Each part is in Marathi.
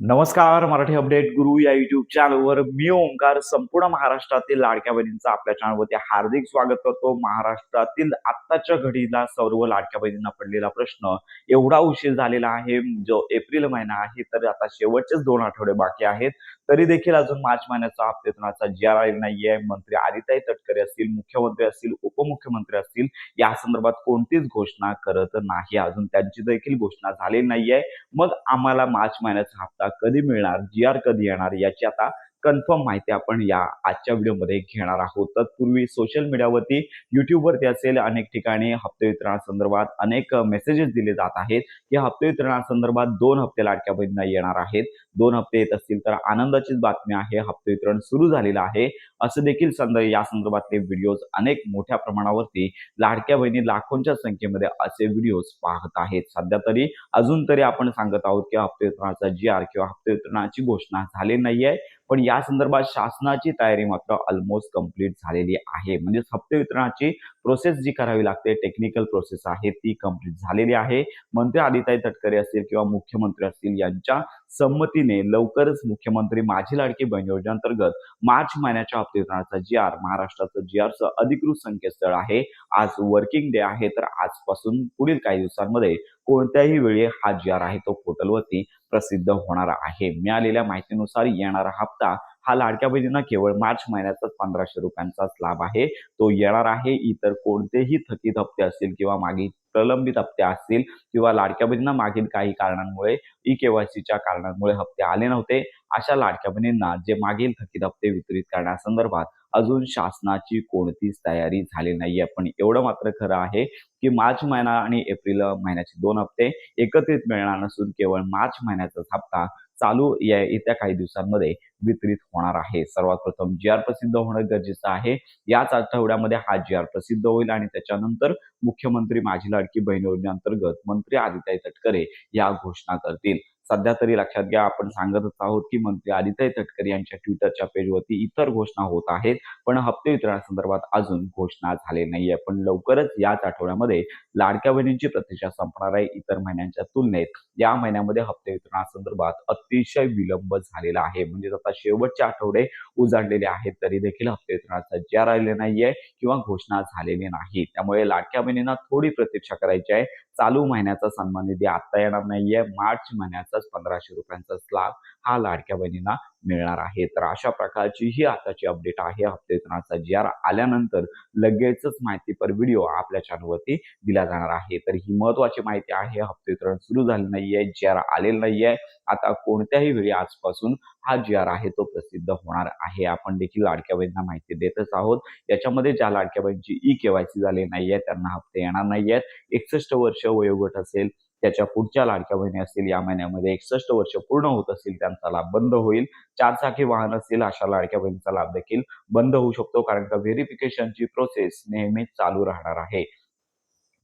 नमस्कार. मराठी अपडेट गुरु या युट्यूब चॅनलवर मी ओंकार संपूर्ण महाराष्ट्रातील लाडक्या बहिणींचं आपल्या चॅनलवरती हार्दिक स्वागत करतो. महाराष्ट्रातील आत्ताच्या घडीला सर्व लाडक्या बहिणींना पडलेला प्रश्न एवढा उशीर झालेला आहे. जो एप्रिल महिना आहे तर आता शेवटचेच 2 आठवडे बाकी आहेत. तरी देखील अजून मार्च महिन्याचा हप्तेतूनचा जी.आर आलेला नाहीये. मंत्री आदिताई तटकरे असतील, मुख्यमंत्री असतील, उपमुख्यमंत्री असतील, या संदर्भात कोणतीच घोषणा करत नाही. अजून त्यांची देखील घोषणा झालेली नाहीये. मग आम्हाला मार्च महिन्याचा हप्ता कधी मिळणार, जी.आर कधी येणार याची आता कन्फर्म माहिती आपण या आजच्या व्हिडिओमध्ये घेणार आहोत. तत्पूर्वी सोशल मीडियावरती, YouTubeवरती असेल अनेक ठिकाणी हप्ते वितरणासंदर्भात अनेक मेसेजेस दिले जात आहेत की हप्ते वितरणासंदर्भात 2 हप्ते लाडक्या बहिणींना येणार आहेत. 2 हप्ते येत असतील तर आनंदाचीच बातमी आहे. हप्ते वितरण सुरू झालेलं आहे. असं देखील या संदर्भातले व्हिडिओज अनेक मोठ्या प्रमाणावरती लाडक्या बहिणी लाखोंच्या संख्येमध्ये असे व्हिडिओज पाहत आहेत. सध्या तरी अजून तरी आपण सांगत आहोत की हप्ते वितरणाचा जी.आर किंवा हप्ते वितरणाची घोषणा झाली नाहीये. पण या संदर्भात शासनाची तयारी मात्र ऑलमोस्ट कंप्लीट झालेली आहे. म्हणजे हप्ते वितरणाची प्रोसेस जी करावी लागते, टेक्निकल प्रोसेस आहे ती कंप्लीट झालेली आहे. मंत्री आदिताई तटकरे असतील किंवा मुख्यमंत्री असतील यांच्या संमतीने लवकरच मुख्यमंत्री माझी लाडकी बहीण योजनेअंतर्गत मार्च महिन्याच्या हप्ते वितरणाचा जी.आर, महाराष्ट्राचं जी.आरचं अधिकृत संकेतस्थळ आहे. आज वर्किंग डे आहे तर आजपासून पुढील काही दिवसांमध्ये कोणत्याही वेळी हा जी.आर आहे तो पोर्टलवरती प्रसिद्ध होणार आहे. मिळालेल्या माहितीनुसार येणारा हप्ता हा लाडक्या बहिणींना केवळ मार्च महिन्याचाच ₹1500 लाभ आहे. तो येणार आहे. इतर कोणतेही थकीत हप्ते असतील किंवा मागील प्रलंबित हप्ते असतील किंवा लाडक्या बहिणींना मागील काही कारणांमुळे ई-के.वाय.सीच्या कारणांमुळे हप्ते आले नव्हते, अशा लाडक्या बहिणींना जे मागील थकीत हप्ते वितरित करण्यासंदर्भात अजून शासनाची कोणतीच तयारी झाली नाहीये. पण एवढं मात्र खरं आहे की मार्च महिना आणि एप्रिल महिन्याचे 2 हप्ते एकत्रित मिळणार नसून केवळ मार्च महिन्याचाच हप्ता चालू येत्या काही दिवसांमध्ये वितरित होणार आहे. सर्वात प्रथम जी.आर प्रसिद्ध होणं गरजेचं आहे. याच आठवड्यामध्ये हा जी.आर प्रसिद्ध होईल आणि त्याच्यानंतर मुख्यमंत्री माझी लाडकी बहीण योजनेअंतर्गत मंत्री आदिताई तटकरे या घोषणा करतील. सध्या तरी लक्षात घ्या, आपण सांगतच आहोत की मंत्री आदिताई तटकरे यांच्या ट्विटरच्या पेजवरती इतर घोषणा होत आहेत. पण हप्ते वितरणासंदर्भात अजून घोषणा झाली नाहीये. पण लवकरच याच आठवड्यामध्ये लाडक्या बहिणींची प्रतीक्षा संपणार आहे. इतर महिन्यांच्या तुलनेत या महिन्यामध्ये हप्ते वितरणासंदर्भात अतिशय विलंब झालेला आहे. म्हणजे आता शेवटचे आठवडे उजाडलेले आहेत तरी देखील हप्ते वितरणाचा जी.आर आलेला नाहीये किंवा घोषणा झालेली नाही. त्यामुळे लाडक्या बहिणींना थोडी प्रतीक्षा करायची आहे. चालू महिन्याचा सन्मान निधी आता येणार नाहीये. मार्च महिन्याचाच ₹1500 स्लॅब हा लाडक्या बहिणींना मिळणार आहे. तर अशा प्रकारची ही आताची अपडेट आहे. हप्ते वितरणाचा जी.आर आल्यानंतर लगेचच माहितीपर व्हिडिओ आपल्या चॅनलवरती दिला जाणार आहे. तर ही महत्त्वाची माहिती आहे. हप्ते वितरण सुरू झाले नाहीये, जी.आर आलेलं नाहीये. आता कोणत्याही वेळी आजपासून हा जी.आर आहे तो प्रसिद्ध होणार आहे. आपण देखील लाडक्या बहिणींना माहिती देतच आहोत. याच्यामध्ये ज्या लाडक्या बहिणीची ई-के.वाय.सी झाली नाहीये त्यांना हप्ते येणार नाहीयेत. 61 वर्ष वयोगट असेल, त्याच्या पुढच्या लाडक्या बहिणी असतील, या महिन्यामध्ये 61 वर्ष पूर्ण होत असतील त्यांचा लाभ बंद होईल. 4 चाकी वाहन असतील अशा लाडक्या बहिणीचा लाभ देखील बंद होऊ शकतो, कारण का व्हेरिफिकेशनची प्रोसेस नेहमीच चालू राहणार आहे.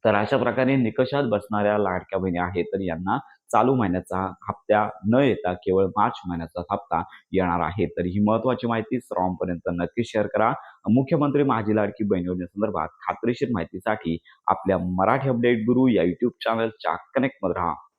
तर अशा प्रकारे निकषात बसणाऱ्या लाडक्या बहिणी आहेत तर यांना चालू महिन्याचा हप्ता न येता केवळ मार्च महिन्याचा हप्ता येणार आहे. तर ही महत्त्वाची माहिती सर्वांपर्यंत नक्की शेअर करा. मुख्यमंत्री माझी लाडकी बहीण योजनेसंदर्भात खात्रीशीर माहितीसाठी आपल्या मराठी अपडेट गुरु या YouTube चॅनलच्या कनेक्टमध्ये राहा.